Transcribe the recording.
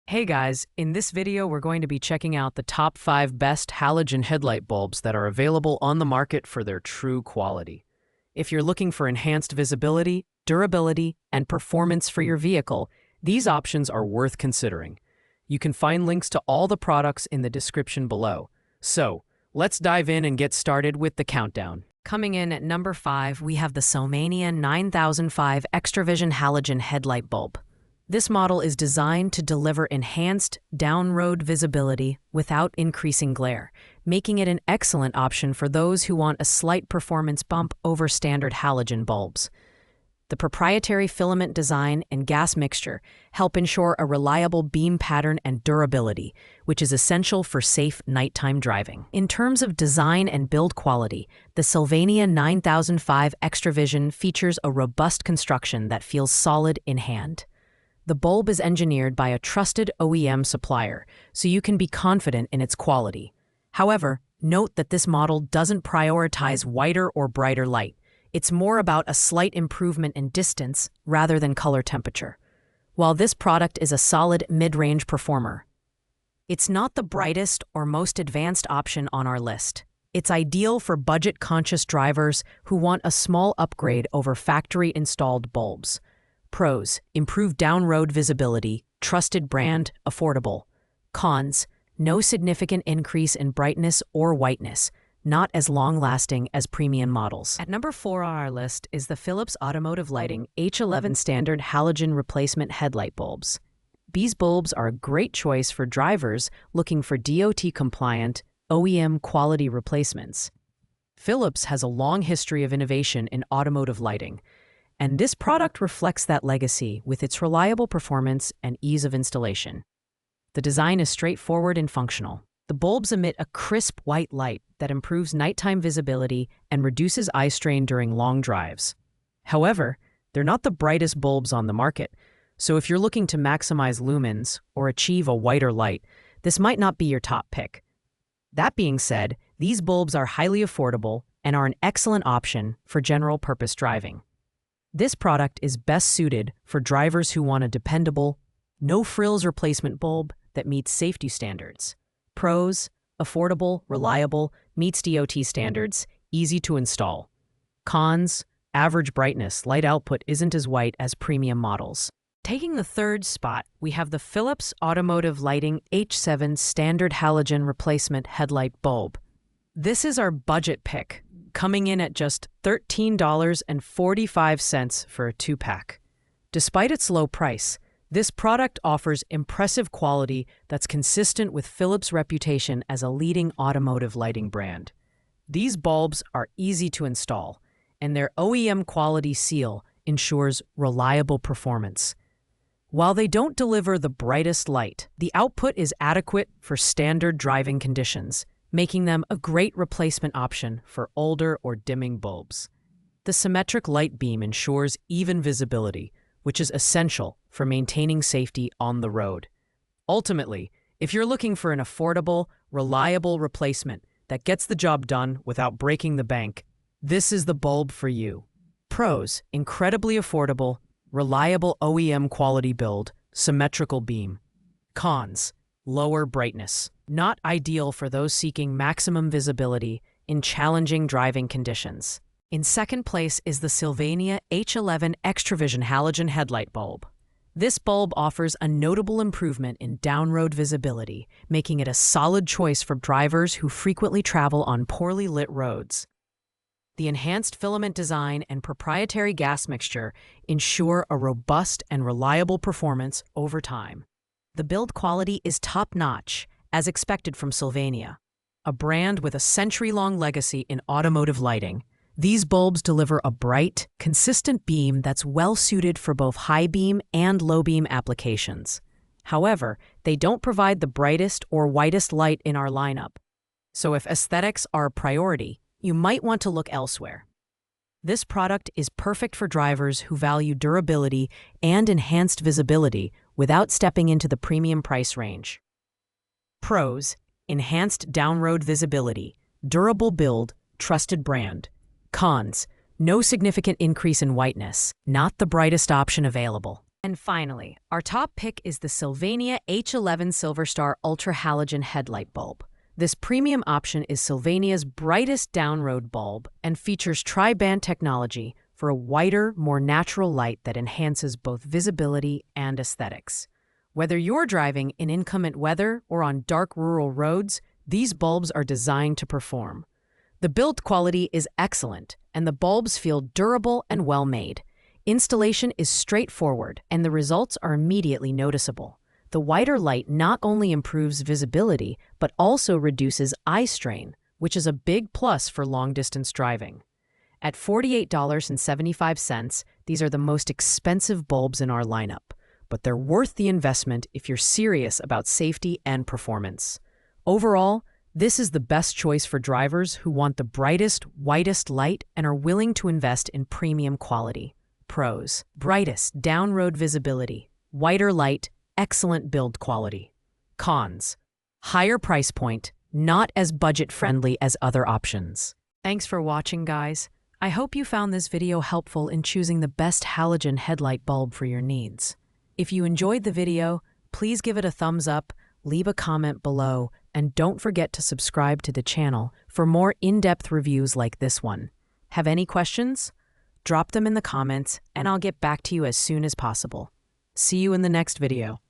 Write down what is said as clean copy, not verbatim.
Hey guys, in this video we're going to be checking out the top 5 best halogen headlight bulbs that are available on the market for their true quality. If you're looking for enhanced visibility, durability, and performance for your vehicle, these options are worth considering. You can find links to all the products in the description below. So, let's dive in and get started with the countdown. Coming in at number 5, we have the SYLVANIA 9005 XtraVision Halogen Headlight Bulb. This model is designed to deliver enhanced down-road visibility without increasing glare, making it an excellent option for those who want a slight performance bump over standard halogen bulbs. The proprietary filament design and gas mixture help ensure a reliable beam pattern and durability, which is essential for safe nighttime driving. In terms of design and build quality, the SYLVANIA 9005 XtraVision features a robust construction that feels solid in hand. The bulb is engineered by a trusted OEM supplier, so you can be confident in its quality. However, note that this model doesn't prioritize whiter or brighter light. It's more about a slight improvement in distance rather than color temperature. While this product is a solid mid-range performer, it's not the brightest or most advanced option on our list. It's ideal for budget-conscious drivers who want a small upgrade over factory-installed bulbs. Pros: improved down-road visibility, trusted brand, affordable. Cons: no significant increase in brightness or whiteness, not as long-lasting as premium models. At number 4 on our list is the Philips Automotive Lighting H11 Standard Halogen Replacement Headlight Bulbs. These bulbs are a great choice for drivers looking for DOT-compliant, OEM-quality replacements. Philips has a long history of innovation in automotive lighting, and this product reflects that legacy with its reliable performance and ease of installation. The design is straightforward and functional. The bulbs emit a crisp white light that improves nighttime visibility and reduces eye strain during long drives. However, they're not the brightest bulbs on the market, so if you're looking to maximize lumens or achieve a whiter light, this might not be your top pick. That being said, these bulbs are highly affordable and are an excellent option for general-purpose driving. This product is best suited for drivers who want a dependable, no-frills replacement bulb that meets safety standards. Pros: affordable, reliable, meets DOT standards, easy to install. Cons: average brightness, light output isn't as white as premium models. Taking the third spot, we have the Philips Automotive Lighting H7 Standard Halogen Replacement Headlight Bulb. This is our budget pick, coming in at just $13.45 for a 2-pack. Despite its low price, this product offers impressive quality that's consistent with Philips' reputation as a leading automotive lighting brand. These bulbs are easy to install, and their OEM quality seal ensures reliable performance. While they don't deliver the brightest light, the output is adequate for standard driving conditions, making them a great replacement option for older or dimming bulbs. The symmetric light beam ensures even visibility, which is essential for maintaining safety on the road. Ultimately, if you're looking for an affordable, reliable replacement that gets the job done without breaking the bank, this is the bulb for you. Pros: incredibly affordable, reliable OEM quality build, symmetrical beam. Cons: lower brightness, not ideal for those seeking maximum visibility in challenging driving conditions. In second place is the SYLVANIA H11 XtraVision Halogen Headlight Bulb. This bulb offers a notable improvement in down-road visibility, making it a solid choice for drivers who frequently travel on poorly lit roads. The enhanced filament design and proprietary gas mixture ensure a robust and reliable performance over time. The build quality is top-notch, as expected from SYLVANIA, a brand with a century-long legacy in automotive lighting. These bulbs deliver a bright, consistent beam that's well-suited for both high-beam and low-beam applications. However, they don't provide the brightest or whitest light in our lineup, so if aesthetics are a priority, you might want to look elsewhere. This product is perfect for drivers who value durability and enhanced visibility without stepping into the premium price range. Pros: enhanced down-road visibility, durable build, trusted brand. Cons: no significant increase in whiteness, not the brightest option available. And finally, our top pick is the SYLVANIA H11 XtraVision Ultra Halogen Headlight bulb. This premium option is SYLVANIA's brightest down-road bulb and features tri-band technology for a whiter, more natural light that enhances both visibility and aesthetics. Whether you're driving in inclement weather or on dark rural roads, these bulbs are designed to perform. The build quality is excellent, and the bulbs feel durable and well-made. Installation is straightforward, and the results are immediately noticeable. The whiter light not only improves visibility, but also reduces eye strain, which is a big plus for long-distance driving. At $48.75, these are the most expensive bulbs in our lineup, but they're worth the investment if you're serious about safety and performance. Overall, this is the best choice for drivers who want the brightest, whitest light and are willing to invest in premium quality. Pros: brightest, down-road visibility, whiter light, excellent build quality. Cons: higher price point, not as budget-friendly as other options. Thanks for watching, guys. I hope you found this video helpful in choosing the best halogen headlight bulb for your needs. If you enjoyed the video, please give it a thumbs up, leave a comment below, and don't forget to subscribe to the channel for more in-depth reviews like this one. Have any questions? Drop them in the comments, and I'll get back to you as soon as possible. See you in the next video.